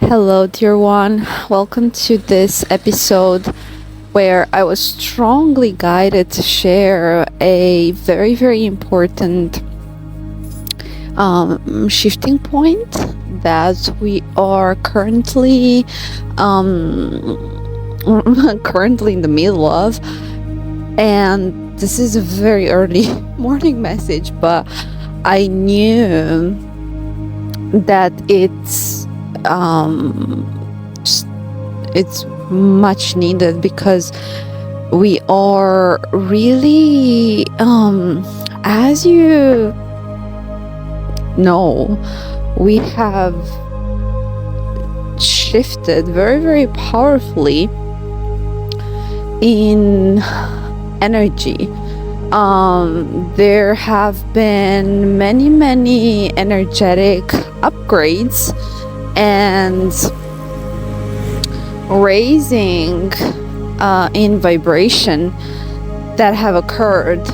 Hello, dear one. Welcome to this episode where I was strongly guided to share a very, very important shifting point that we are currently in the middle of. And this is a very early morning message, but I knew that it's much needed because we are really as you know, we have shifted very, very powerfully in energy. There have been many energetic upgrades and raising in vibration that have occurred,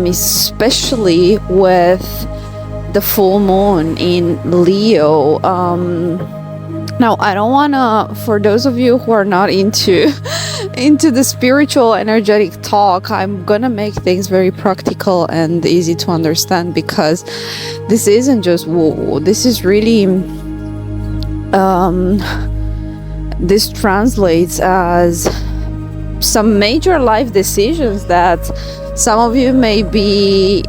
especially with the full moon in Leo. Now, I don't want to, for those of you who are not into the spiritual energetic talk, I'm gonna make things very practical and easy to understand, because this isn't just woo. This is really this translates as some major life decisions that some of you may be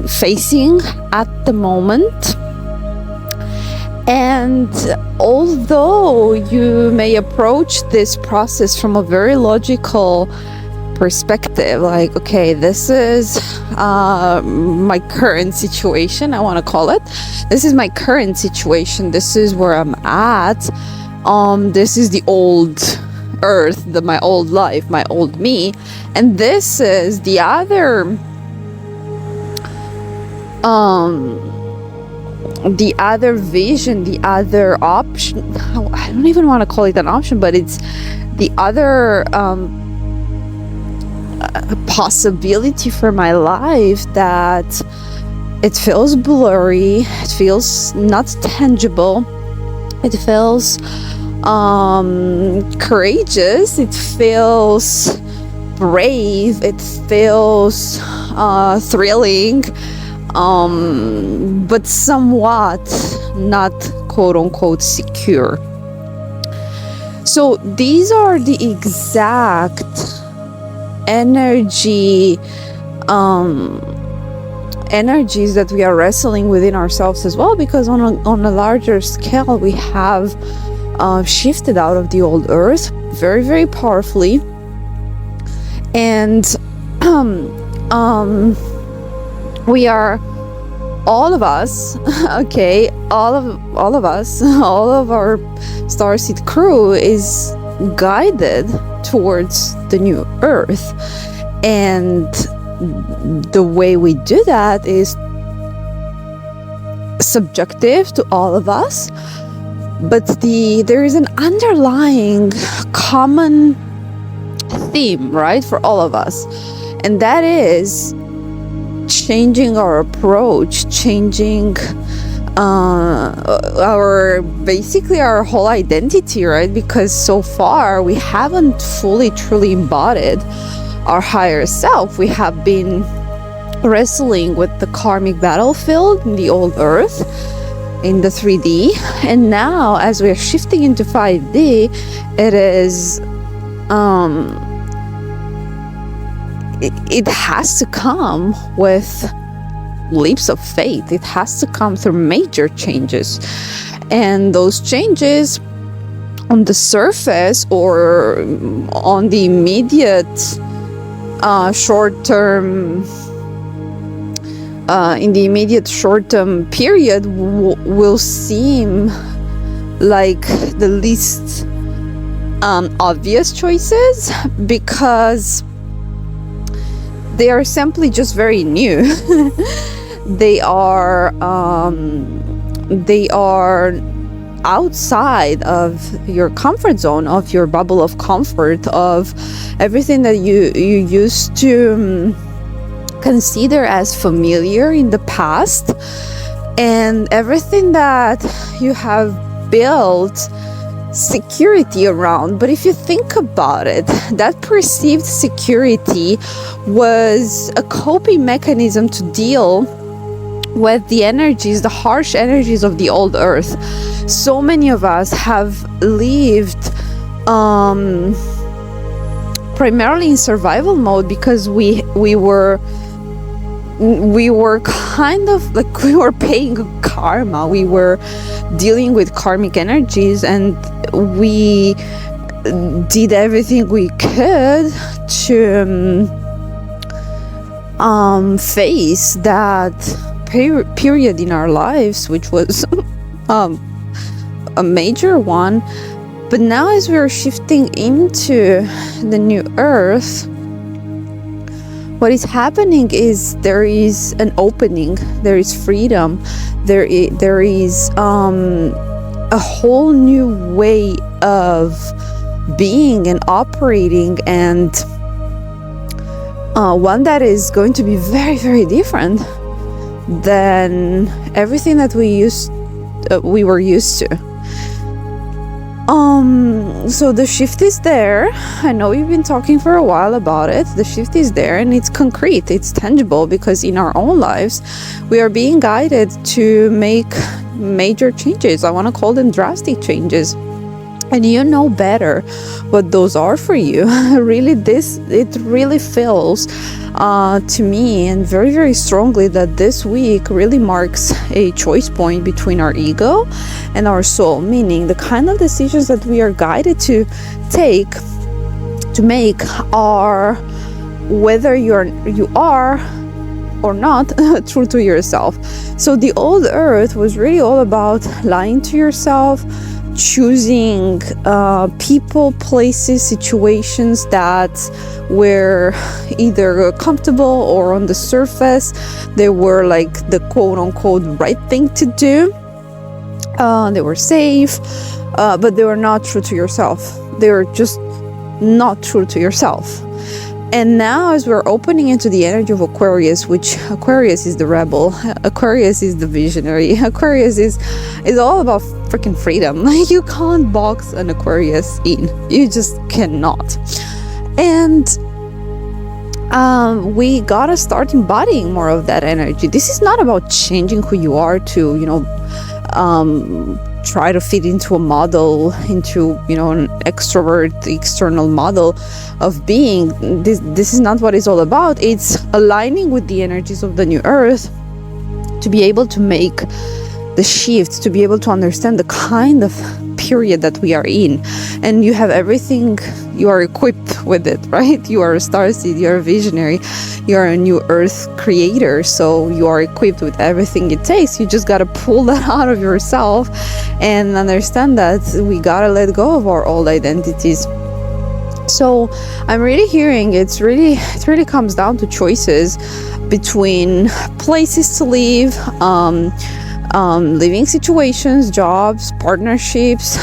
facing at the moment. And although you may approach this process from a very logical perspective, like, okay, this is my current situation, I want to call it. This is my current situation. This is where I'm at. This is the old Earth, my old life, my old me. And this is the other vision, the other option. I don't even want to call it an option, but it's the other possibility for my life, that it feels blurry, it feels not tangible, it feels courageous, it feels brave, it feels thrilling, but somewhat not quote-unquote secure. So these are the exact energies that we are wrestling within ourselves as well, because on a larger scale we have shifted out of the old Earth very, very powerfully, and we are, all of us, okay, all of us, all of our starseed crew is guided towards the new Earth. And the way we do that is subjective to all of us, but there is an underlying common theme, right, for all of us, and that is changing our approach, changing our whole identity, right? Because so far we haven't fully truly embodied our higher self. We have been wrestling with the karmic battlefield in the old Earth, in the 3D, and now as we are shifting into 5D, it is it has to come with leaps of faith. It has to come through major changes, and those changes on the surface or on the immediate short-term period will seem like the least obvious choices, because they are simply just very new. They are outside of your comfort zone, of your bubble of comfort, of everything that you used to consider as familiar in the past, and everything that you have built security around. But if you think about it, that perceived security was a coping mechanism to deal with the energies, the harsh energies of the old earth. So many of us have lived primarily in survival mode because we were kind of like, we were paying karma, we were dealing with karmic energies, and we did everything we could to face that period in our lives, which was a major one. But now, as we are shifting into the new earth, what is happening is there is an opening, there is freedom, there is a whole new way of being and operating, and one that is going to be very, very different than everything that we were used to. So the shift is there. I know we've been talking for a while about it. The shift is there, and it's concrete, it's tangible, because in our own lives we are being guided to make major changes. I want to call them drastic changes, and you know better what those are for you. It really feels to me, and very, very strongly, that this week really marks a choice point between our ego and our soul, meaning the kind of decisions that we are guided to make are whether you are or not true to yourself. So the old earth was really all about lying to yourself, choosing people, places, situations that were either comfortable or on the surface they were like the quote-unquote right thing to do. They were safe, but they were not true to yourself. They were just not true to yourself. And now, as we're opening into the energy of Aquarius, which Aquarius is the rebel, Aquarius is the visionary, Aquarius is all about freaking freedom. Like, you can't box an Aquarius in. You just cannot. And we gotta start embodying more of that energy. This is not about changing who you are to, try to fit into a model, into an extrovert external model of being. This is not what it's all about. It's aligning with the energies of the new earth to be able to make the shift, to be able to understand the kind of period that we are in. And you have everything, you are equipped with it, right? You are a starseed, you're a visionary, you're a new earth creator, so you are equipped with everything it takes. You just got to pull that out of yourself and understand that we got to let go of our old identities. So I'm really hearing it really comes down to choices between places to live, living situations, jobs, partnerships,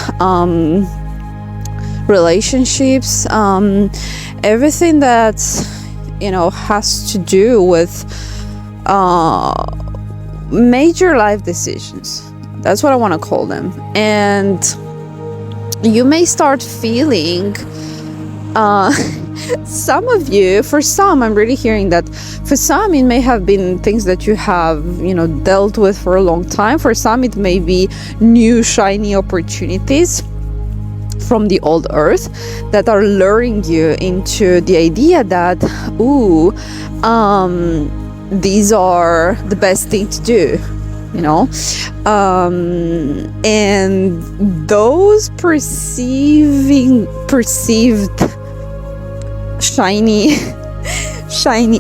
relationships, everything that has to do with major life decisions. That's what I want to call them. And you may start feeling some of you, for some, I'm really hearing that for some it may have been things that you have dealt with for a long time. For some it may be new shiny opportunities from the old earth that are luring you into the idea that these are the best thing to do, and those perceived shiny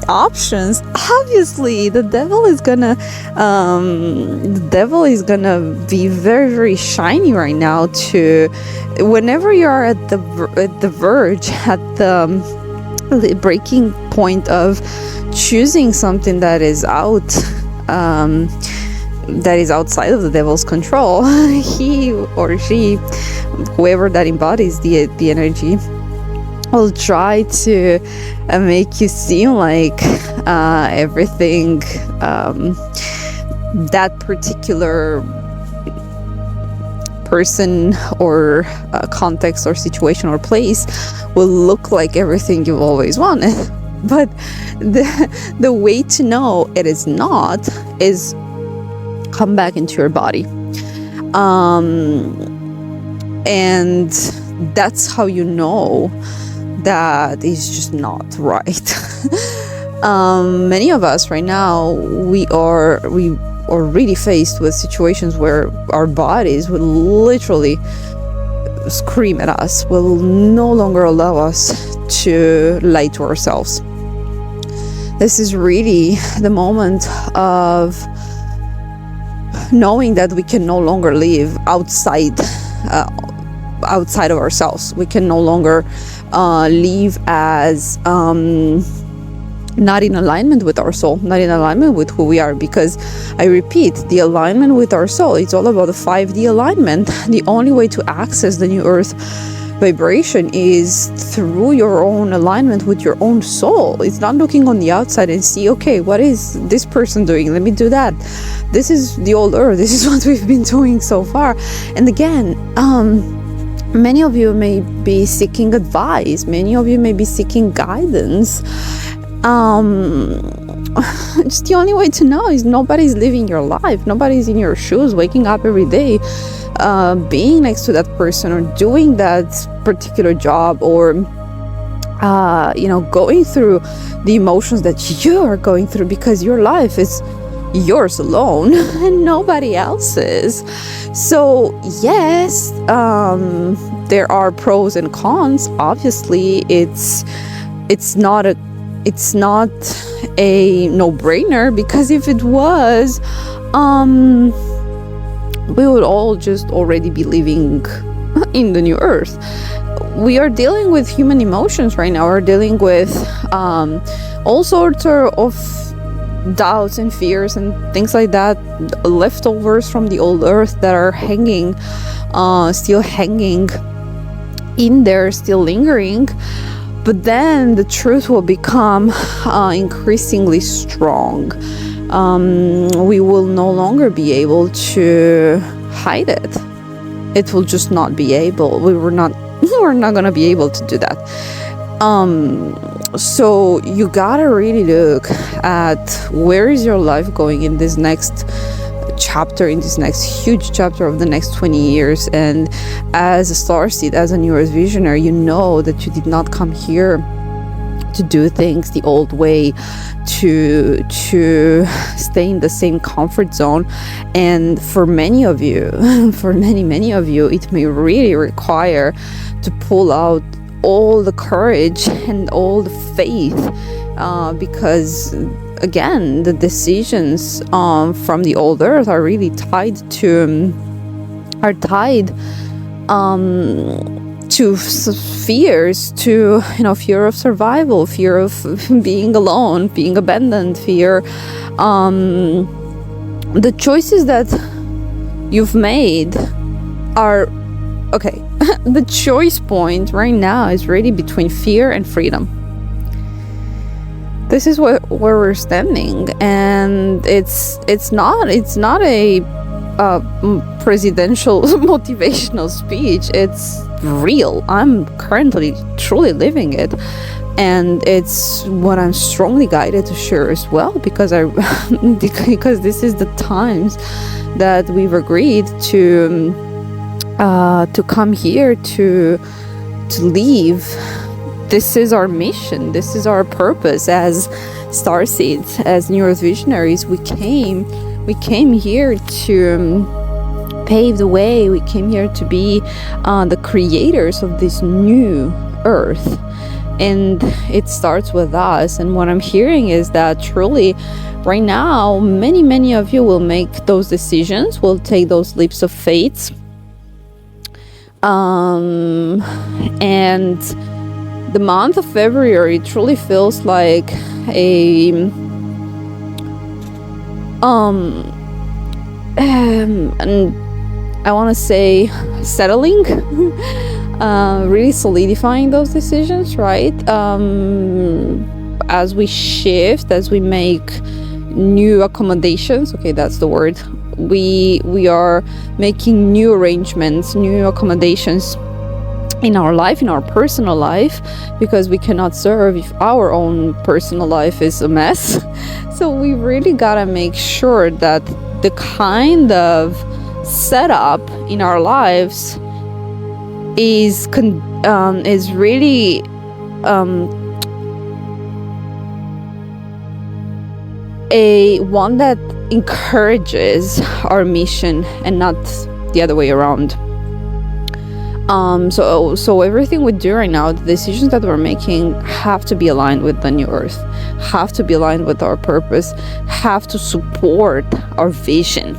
options, obviously the devil is gonna be very, very shiny right now. To whenever you are at the verge, at the breaking point of choosing something that is outside of the devil's control, he or she, whoever that embodies the energy, will try to make you seem like everything that particular person or context or situation or place will look like everything you've always wanted. But the way to know it is not is come back into your body. And that's how you know that is just not right. Many of us right now, we are really faced with situations where our bodies will literally scream at us, will no longer allow us to lie to ourselves. This is really the moment of knowing that we can no longer live outside of ourselves. We can no longer live as not in alignment with our soul, not in alignment with who we are, because I repeat, the alignment with our soul, it's all about the 5D alignment. The only way to access the new earth vibration is through your own alignment with your own soul. It's not looking on the outside and see, okay, what is this person doing? Let me do that. This is the old earth. This is what we've been doing so far. And again, many of you may be seeking advice. Many of you may be seeking guidance. Just the only way to know is nobody's living your life. Nobody's in your shoes, waking up every day, being next to that person or doing that particular job, or going through the emotions that you are going through, because your life is yours alone and nobody else's. So yes, there are pros and cons. Obviously, it's not a no-brainer, because if it was, we would all just already be living in the new earth. We are dealing with human emotions right now. We're dealing with all sorts of doubts and fears and things like that, leftovers from the old earth that are still hanging in there, still lingering. But then the truth will become increasingly strong. We will no longer be able to hide it. It will just not be able. We're not going to be able to do that. So you gotta really look at where is your life going in this next chapter, in this next huge chapter of the next 20 years. And as a starseed, as a new earth visionary, you know that you did not come here to do things the old way, to stay in the same comfort zone. And for many of you, for many of you, it may really require to pull out all the courage and all the faith, because again, the decisions from the old earth are really tied to fears, to fear of survival, fear of being alone, being abandoned, fear, the choices that you've made are okay. The choice point right now is really between fear and freedom. This is where we're standing, and it's not a presidential motivational speech. It's real. I'm currently truly living it, and it's what I'm strongly guided to share as well, because because this is the times that we've agreed to come here to leave. This is our mission. This is our purpose as starseeds, as new earth visionaries. We came here to pave the way. We came here to be the creators of this new earth, and it starts with us. And what I'm hearing is that truly right now many of you will make those decisions, will take those leaps of faith, and the month of February truly feels like a and I want to say settling, really solidifying those decisions, right? As we shift, as we make new accommodations, okay, that's the word, we are making new arrangements, new accommodations in our life, in our personal life, because we cannot serve if our own personal life is a mess. So we really gotta make sure that the kind of setup in our lives is really a one that encourages our mission and not the other way around. So everything we do right now, the decisions that we're making have to be aligned with the new earth, have to be aligned with our purpose, have to support our vision.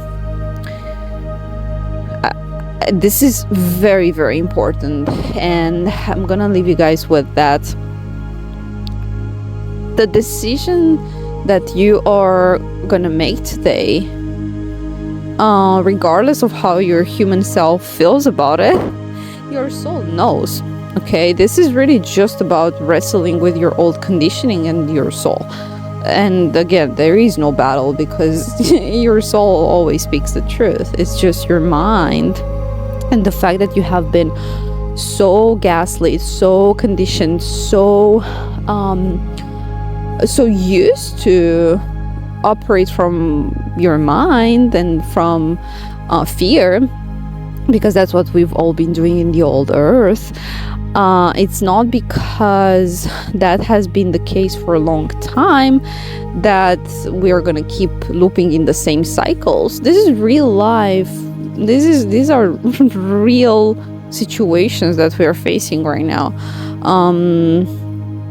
This is very, very important, and I'm gonna leave you guys with that. The decision that you are gonna make today, regardless of how your human self feels about it, your soul knows. Okay, this is really just about wrestling with your old conditioning and your soul. And again, there is no battle, because your soul always speaks the truth. It's just your mind and the fact that you have been so gaslit, so conditioned, so used to operate from your mind and from fear, because that's what we've all been doing in the old earth. It's not because that has been the case for a long time that we're gonna keep looping in the same cycles. This is real life. These are real situations that we are facing right now.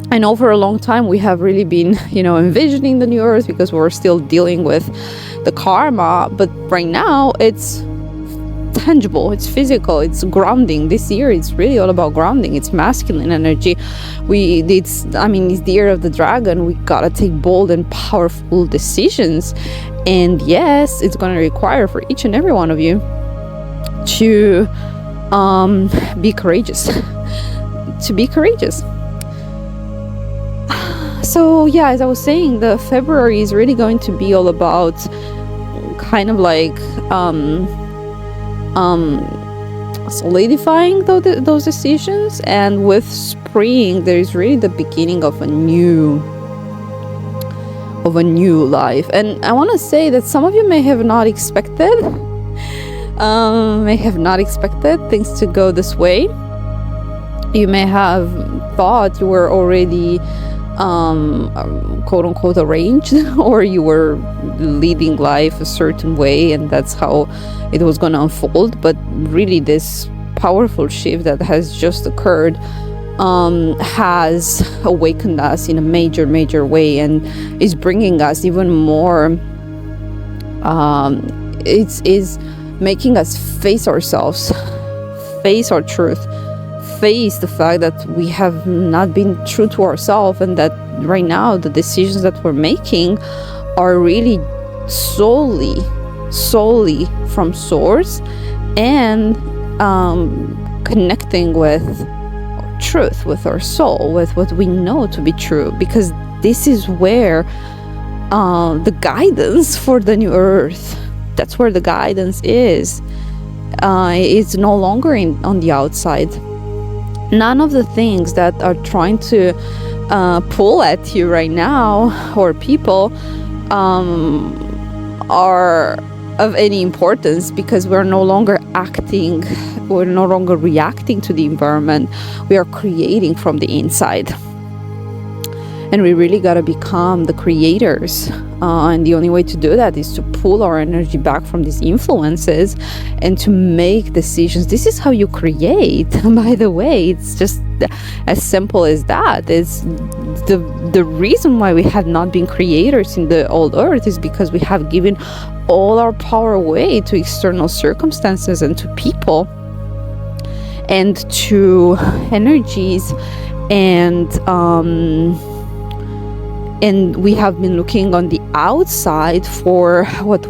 I know for a long time we have really been, envisioning the new earth because we're still dealing with the karma, but right now it's tangible, it's physical, it's grounding. This year it's really all about grounding. It's masculine energy. It's the year of the dragon. We gotta take bold and powerful decisions, and yes, it's gonna require for each and every one of you to be courageous. To be courageous. So yeah, as I was saying, the February is really going to be all about kind of like solidifying those decisions, and with spring there is really the beginning of a new life. And I want to say that some of you may have not expected things to go this way. You may have thought you were already quote unquote arranged, or you were leading life a certain way and that's how it was going to unfold. But really, this powerful shift that has just occurred has awakened us in a major way, and is bringing us even more. It's making us face ourselves, face our truth, face the fact that we have not been true to ourselves, and that right now the decisions that we're making are really solely from source, and connecting with our truth, with our soul, with what we know to be true, because this is where the guidance for the new earth, that's where the guidance is. It's no longer on the outside. None of the things that are trying to pull at you right now, or people, are of any importance, because we're no longer reacting to the environment. We are creating from the inside, and we really got to become the creators, and the only way to do that is to pull our energy back from these influences and to make decisions. This is how you create, by the way. It's just as simple as that. It's the reason why we have not been creators in the old earth is because we have given all our power away to external circumstances and to people and to energies, and we have been looking on the outside for how to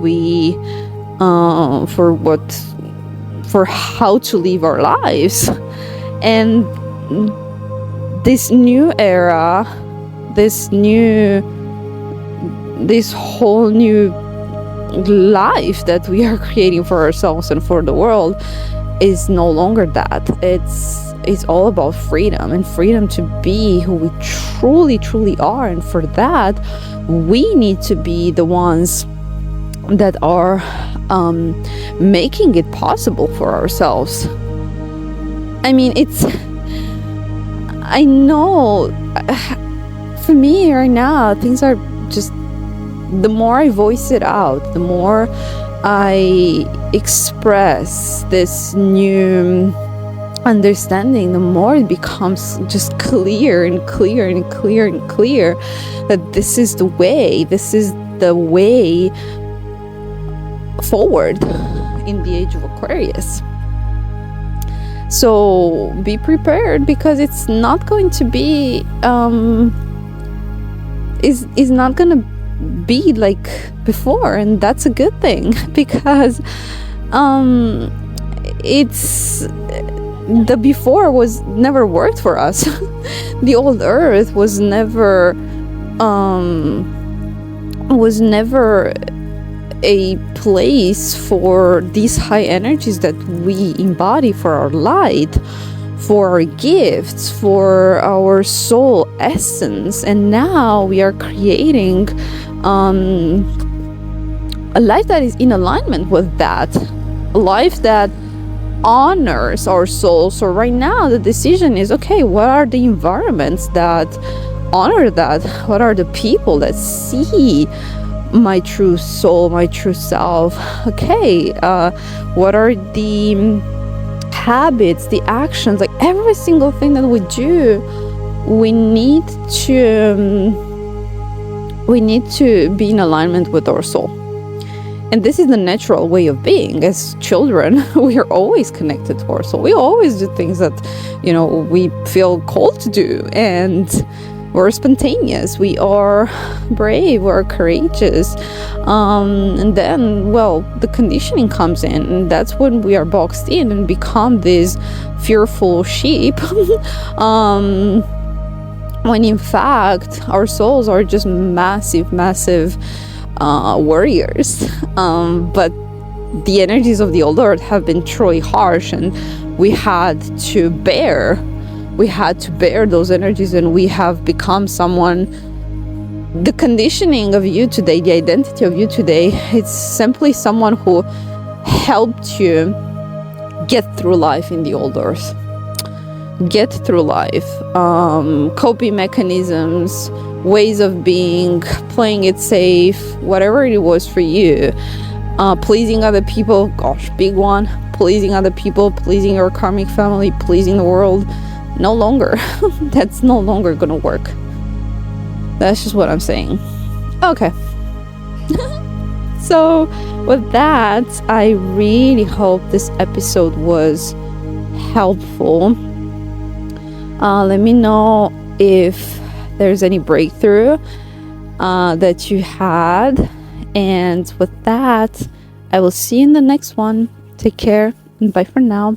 live our lives. And this new era, this whole new life that we are creating for ourselves and for the world is no longer that. It's all about freedom, and freedom to be who we truly are. And for that, we need to be the ones that are making it possible for ourselves. I mean, I know for me right now, things are just, the more I voice it out, the more I express this new understanding, the more it becomes just clear and clear and clear and clear that this is the way forward in the age of Aquarius. So be prepared, because it's not going to be is not gonna be like before, and that's a good thing, because it's the before was never worked for us. The old Earth was never a place for these high energies that we embody, for our light, for our gifts, for our soul essence. And now we are creating a life that is in alignment with that, a life that honors our soul. So right now the decision is, okay, what are the environments that honor that? What are the people that see my true soul, my true self? Okay, what are the habits, the actions, like every single thing that we do, we need to be in alignment with our soul. And this is the natural way of being. As children, we are always connected to our soul. We always do things that, we feel called to do, and we're spontaneous, we are brave, we're courageous. And then, the conditioning comes in, and that's when we are boxed in and become these fearful sheep. When in fact, our souls are just massive warriors. But the energies of the old Earth have been truly harsh, and we had to bear those energies, and we have become someone. The conditioning of you today, the identity of you today, it's simply someone who helped you get through life in the old Earth. Get through life, coping mechanisms, ways of being, playing it safe, whatever it was for you. Pleasing other people, gosh, big one. Pleasing other people, pleasing your karmic family, pleasing the world. No longer. That's no longer gonna work. That's just what I'm saying. Okay. So with that, I really hope this episode was helpful. Let me know if there's any breakthrough that you had. And with that, I will see you in the next one. Take care, and bye for now.